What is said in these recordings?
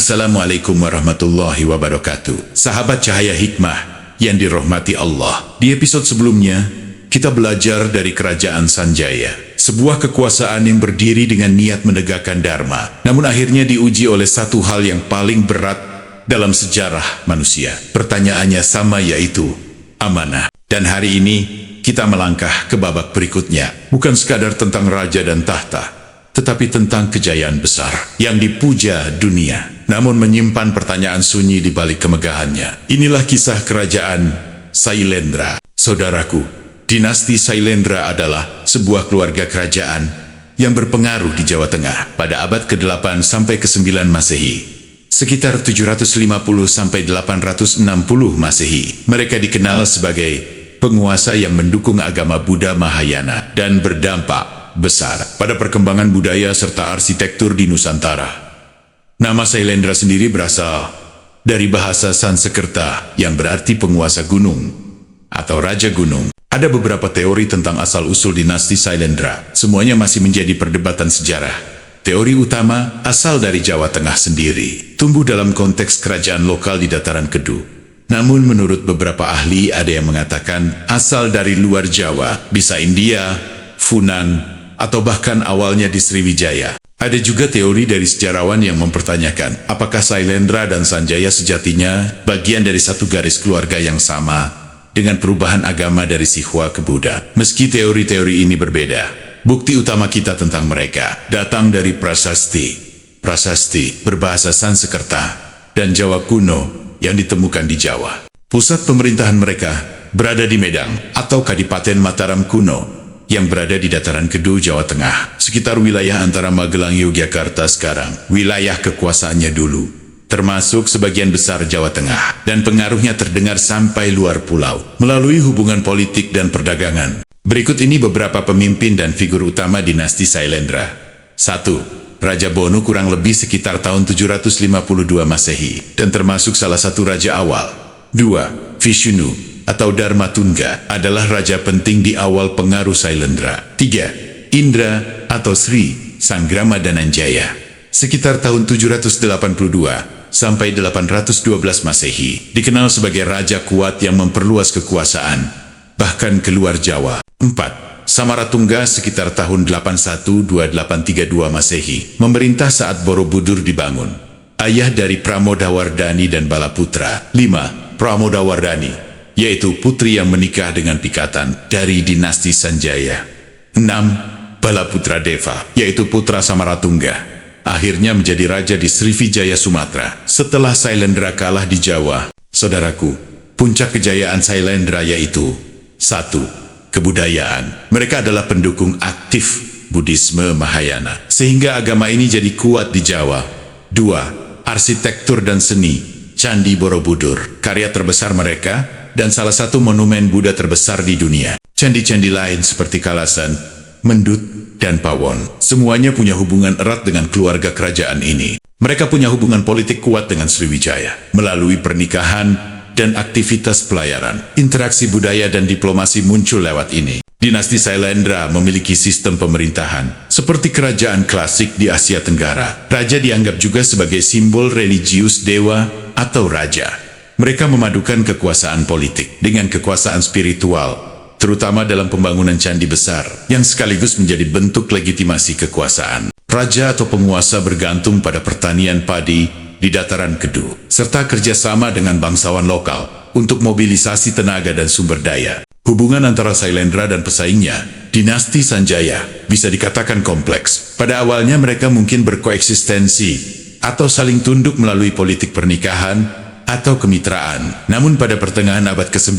Assalamualaikum warahmatullahi wabarakatuh. Sahabat Cahaya Hikmah yang dirahmati Allah. Di episode sebelumnya, kita belajar dari Kerajaan Sanjaya, sebuah kekuasaan yang berdiri dengan niat menegakkan dharma, namun akhirnya diuji oleh satu hal yang paling berat dalam sejarah manusia. Pertanyaannya sama, yaitu amanah. Dan hari ini, kita melangkah ke babak berikutnya. Bukan sekadar tentang raja dan tahta, tetapi tentang kejayaan besar yang dipuja dunia, namun menyimpan pertanyaan sunyi di balik kemegahannya. Inilah kisah kerajaan Sailendra. Saudaraku, dinasti Sailendra adalah sebuah keluarga kerajaan yang berpengaruh di Jawa Tengah pada abad ke-8 sampai ke-9 Masehi. Sekitar 750 sampai 860 Masehi. Mereka dikenal sebagai penguasa yang mendukung agama Buddha Mahayana dan berdampak besar pada perkembangan budaya serta arsitektur di Nusantara. Nama Sailendra sendiri berasal dari bahasa Sanskerta yang berarti penguasa gunung atau raja gunung. Ada beberapa teori tentang asal-usul dinasti Sailendra. Semuanya masih menjadi perdebatan sejarah. Teori utama asal dari Jawa Tengah sendiri, tumbuh dalam konteks kerajaan lokal di dataran Kedu. Namun menurut beberapa ahli ada yang mengatakan asal dari luar Jawa, bisa India, Funan, atau bahkan awalnya di Sriwijaya. Ada juga teori dari sejarawan yang mempertanyakan apakah Sailendra dan Sanjaya sejatinya bagian dari satu garis keluarga yang sama dengan perubahan agama dari Sihwa ke Buddha. Meski teori-teori ini berbeda, bukti utama kita tentang mereka datang dari prasasti. Prasasti berbahasa Sanskerta dan Jawa kuno yang ditemukan di Jawa. Pusat pemerintahan mereka berada di Medang atau Kadipaten Mataram kuno yang berada di dataran Kedu, Jawa Tengah, sekitar wilayah antara Magelang Yogyakarta sekarang. Wilayah kekuasaannya dulu termasuk sebagian besar Jawa Tengah, dan pengaruhnya terdengar sampai luar pulau melalui hubungan politik dan perdagangan. Berikut ini beberapa pemimpin dan figur utama dinasti Sailendra. 1. Raja Bonu, kurang lebih sekitar tahun 752 Masehi, dan termasuk salah satu raja awal. 2. Vishnu atau Dharma Tungga adalah raja penting di awal pengaruh Sailendra. 3. Indra atau Sri Sanggrama Dananjaya, sekitar tahun 782 sampai 812 Masehi, dikenal sebagai raja kuat yang memperluas kekuasaan bahkan keluar Jawa. 4. Samaratungga, sekitar tahun 81-2832 Masehi, memerintah saat Borobudur dibangun, ayah dari Pramodawardhani dan Balaputra. 5. Pramodawardhani, yaitu putri yang menikah dengan Pikatan dari dinasti Sanjaya. 6. Balaputra Deva, yaitu putra Samaratungga, akhirnya menjadi raja di Sriwijaya, Sumatera, setelah Sailendra kalah di Jawa. Saudaraku, puncak kejayaan Sailendra yaitu 1. Kebudayaan. Mereka adalah pendukung aktif Buddhisme Mahayana, sehingga agama ini jadi kuat di Jawa. 2. Arsitektur dan seni. Candi Borobudur, karya terbesar mereka dan salah satu monumen Buddha terbesar di dunia. Candi-candi lain seperti Kalasan, Mendut, dan Pawon, semuanya punya hubungan erat dengan keluarga kerajaan ini. Mereka punya hubungan politik kuat dengan Sriwijaya melalui pernikahan dan aktivitas pelayaran. Interaksi budaya dan diplomasi muncul lewat ini. Dinasti Sailendra memiliki sistem pemerintahan seperti kerajaan klasik di Asia Tenggara. Raja dianggap juga sebagai simbol religius dewa atau raja. Mereka memadukan kekuasaan politik dengan kekuasaan spiritual, terutama dalam pembangunan candi besar, yang sekaligus menjadi bentuk legitimasi kekuasaan. Raja atau penguasa bergantung pada pertanian padi di dataran Kedu, serta kerjasama dengan bangsawan lokal untuk mobilisasi tenaga dan sumber daya. Hubungan antara Sailendra dan pesaingnya, dinasti Sanjaya, bisa dikatakan kompleks. Pada awalnya mereka mungkin berkoeksistensi atau saling tunduk melalui politik pernikahan atau kemitraan. Namun pada pertengahan abad ke-9,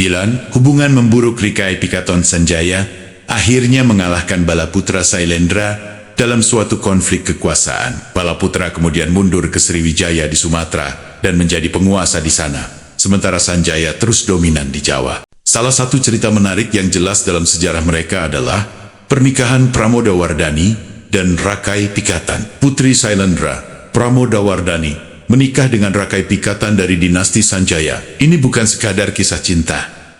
hubungan memburuk. Rikai Pikaton Sanjaya akhirnya mengalahkan Balaputra Sailendra dalam suatu konflik kekuasaan. Balaputra kemudian mundur ke Sriwijaya di Sumatera dan menjadi penguasa di sana, sementara Sanjaya terus dominan di Jawa. Salah satu cerita menarik yang jelas dalam sejarah mereka adalah pernikahan Pramodawardhani dan Rakai Pikatan. Putri Sailendra, Pramodawardhani, menikah dengan Rakai Pikatan dari dinasti Sanjaya. Ini bukan sekadar kisah cinta.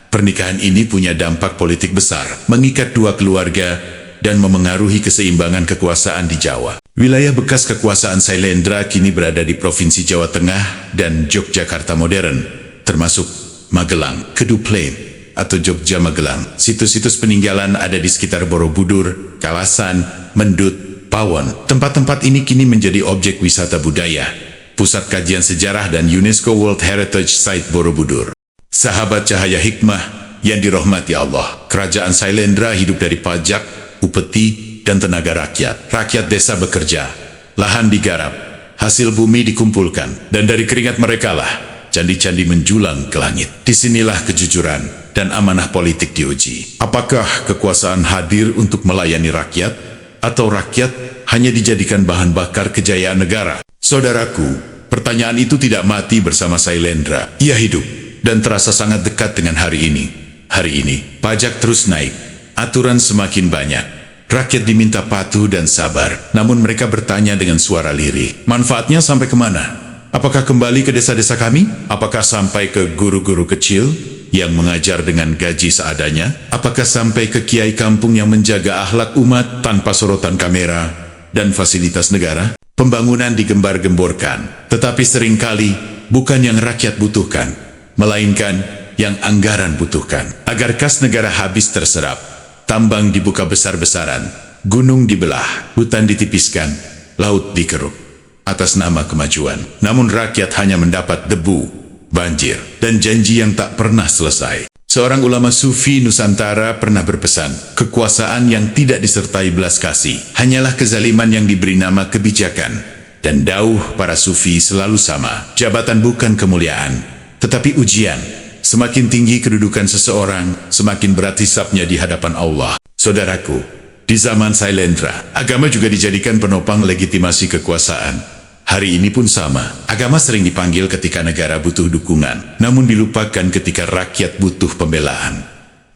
Pernikahan ini punya dampak politik besar, mengikat dua keluarga dan memengaruhi keseimbangan kekuasaan di Jawa. Wilayah bekas kekuasaan Sailendra kini berada di Provinsi Jawa Tengah dan Yogyakarta modern, termasuk Magelang, Keduplain, atau Jogja Magelang. Situs-situs peninggalan ada di sekitar Borobudur, Kalasan, Mendut, Pawon. Tempat-tempat ini kini menjadi objek wisata budaya, pusat kajian sejarah dan UNESCO World Heritage Site Borobudur. Sahabat cahaya hikmah yang dirahmati Allah, kerajaan Sailendra hidup dari pajak, upeti, dan tenaga rakyat. Rakyat desa bekerja, lahan digarap, hasil bumi dikumpulkan, dan dari keringat merekalah candi-candi menjulang ke langit. Disinilah kejujuran dan amanah politik diuji. Apakah kekuasaan hadir untuk melayani rakyat, atau rakyat hanya dijadikan bahan bakar kejayaan negara? Saudaraku, pertanyaan itu tidak mati bersama Sailendra. Ia hidup dan terasa sangat dekat dengan hari ini. Hari ini, pajak terus naik, aturan semakin banyak, rakyat diminta patuh dan sabar. Namun mereka bertanya dengan suara lirih, manfaatnya sampai kemana? Apakah kembali ke desa-desa kami? Apakah sampai ke guru-guru kecil yang mengajar dengan gaji seadanya? Apakah sampai ke kiai kampung yang menjaga akhlak umat tanpa sorotan kamera dan fasilitas negara? Pembangunan digembar-gemborkan, tetapi seringkali bukan yang rakyat butuhkan, melainkan yang anggaran butuhkan. Agar kas negara habis terserap, tambang dibuka besar-besaran, gunung dibelah, hutan ditipiskan, laut dikeruk, atas nama kemajuan. Namun rakyat hanya mendapat debu, banjir, dan janji yang tak pernah selesai. Seorang ulama sufi Nusantara pernah berpesan, kekuasaan yang tidak disertai belas kasih hanyalah kezaliman yang diberi nama kebijakan. Dan dauh para sufi selalu sama, jabatan bukan kemuliaan, tetapi ujian. Semakin tinggi kedudukan seseorang, semakin berat hisabnya di hadapan Allah. Saudaraku, di zaman Sailendra, agama juga dijadikan penopang legitimasi kekuasaan. Hari ini pun sama, agama sering dipanggil ketika negara butuh dukungan, namun dilupakan ketika rakyat butuh pembelaan.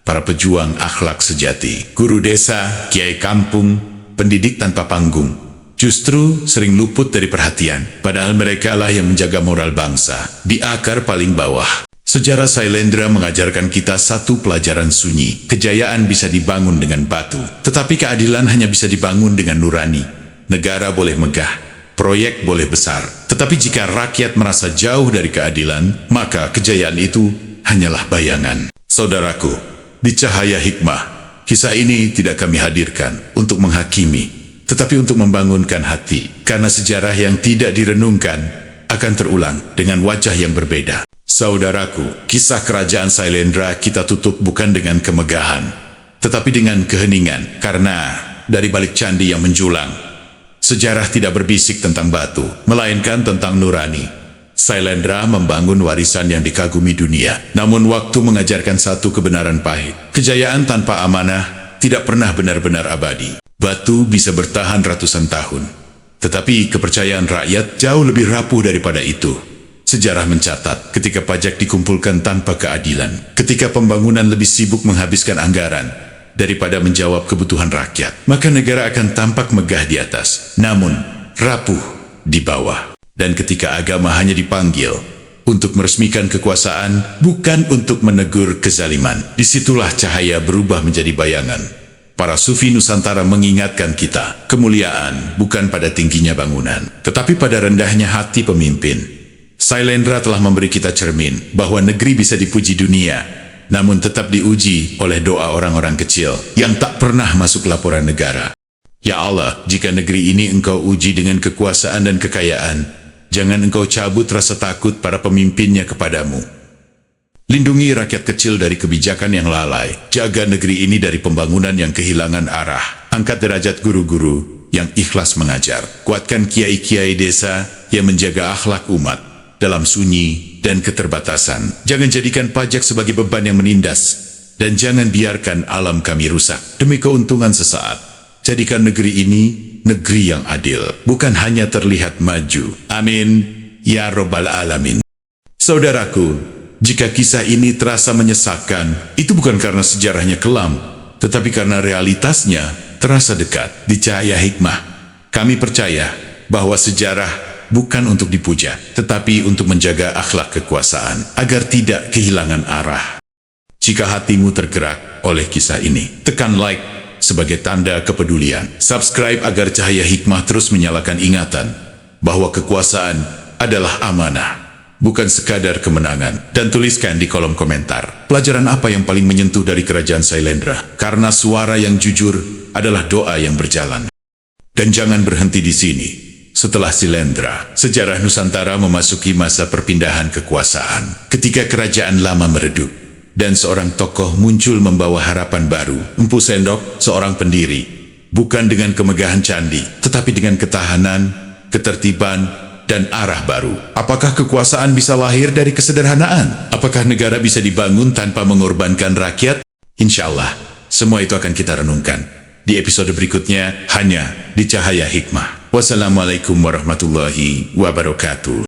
Para pejuang akhlak sejati, guru desa, kiai kampung, pendidik tanpa panggung, justru sering luput dari perhatian, padahal mereka lah yang menjaga moral bangsa di akar paling bawah. Sejarah Sailendra mengajarkan kita satu pelajaran sunyi. Kejayaan bisa dibangun dengan batu, tetapi keadilan hanya bisa dibangun dengan nurani. Negara boleh megah, proyek boleh besar, tetapi jika rakyat merasa jauh dari keadilan, maka kejayaan itu hanyalah bayangan. Saudaraku, di cahaya hikmah, kisah ini tidak kami hadirkan untuk menghakimi, tetapi untuk membangunkan hati, karena sejarah yang tidak direnungkan akan terulang dengan wajah yang berbeda. Saudaraku, kisah kerajaan Sailendra kita tutup bukan dengan kemegahan, tetapi dengan keheningan, karena dari balik candi yang menjulang, sejarah tidak berbisik tentang batu, melainkan tentang nurani. Sailendra membangun warisan yang dikagumi dunia, namun waktu mengajarkan satu kebenaran pahit. Kejayaan tanpa amanah tidak pernah benar-benar abadi. Batu bisa bertahan ratusan tahun, tetapi kepercayaan rakyat jauh lebih rapuh daripada itu. Sejarah mencatat ketika pajak dikumpulkan tanpa keadilan, ketika pembangunan lebih sibuk menghabiskan anggaran daripada menjawab kebutuhan rakyat, maka negara akan tampak megah di atas, namun rapuh di bawah. Dan ketika agama hanya dipanggil untuk meresmikan kekuasaan, bukan untuk menegur kezaliman, disitulah cahaya berubah menjadi bayangan. Para sufi Nusantara mengingatkan kita, kemuliaan bukan pada tingginya bangunan, tetapi pada rendahnya hati pemimpin. Sailendra telah memberi kita cermin bahwa negeri bisa dipuji dunia, namun tetap diuji oleh doa orang-orang kecil yang tak pernah masuk laporan negara. Ya Allah, jika negeri ini Engkau uji dengan kekuasaan dan kekayaan, jangan Engkau cabut rasa takut para pemimpinnya kepadamu. Lindungi rakyat kecil dari kebijakan yang lalai, jaga negeri ini dari pembangunan yang kehilangan arah, angkat derajat guru-guru yang ikhlas mengajar, kuatkan kiai-kiai desa yang menjaga akhlak umat dalam sunyi dan keterbatasan. Jangan jadikan pajak sebagai beban yang menindas, dan jangan biarkan alam kami rusak demi keuntungan sesaat. Jadikan negeri ini negeri yang adil, bukan hanya terlihat maju. Amin, ya Rabbal Alamin. Saudaraku, jika kisah ini terasa menyesakan, itu bukan karena sejarahnya kelam, tetapi karena realitasnya terasa dekat. Di cahaya hikmah, kami percaya bahwa sejarah bukan untuk dipuja, tetapi untuk menjaga akhlak kekuasaan, agar tidak kehilangan arah. Jika hatimu tergerak oleh kisah ini, tekan like sebagai tanda kepedulian. Subscribe agar Cahaya Hikmah terus menyalakan ingatan bahwa kekuasaan adalah amanah, bukan sekadar kemenangan. Dan tuliskan di kolom komentar, pelajaran apa yang paling menyentuh dari kerajaan Sailendra? Karena suara yang jujur adalah doa yang berjalan. Dan jangan berhenti di sini. Setelah Sailendra, sejarah Nusantara memasuki masa perpindahan kekuasaan. Ketika kerajaan lama meredup, dan seorang tokoh muncul membawa harapan baru. Empu Sendok, seorang pendiri, bukan dengan kemegahan candi, tetapi dengan ketahanan, ketertiban, dan arah baru. Apakah kekuasaan bisa lahir dari kesederhanaan? Apakah negara bisa dibangun tanpa mengorbankan rakyat? Insya Allah, semua itu akan kita renungkan di episode berikutnya, hanya di Cahaya Hikmah. Wassalamualaikum warahmatullahi wabarakatuh.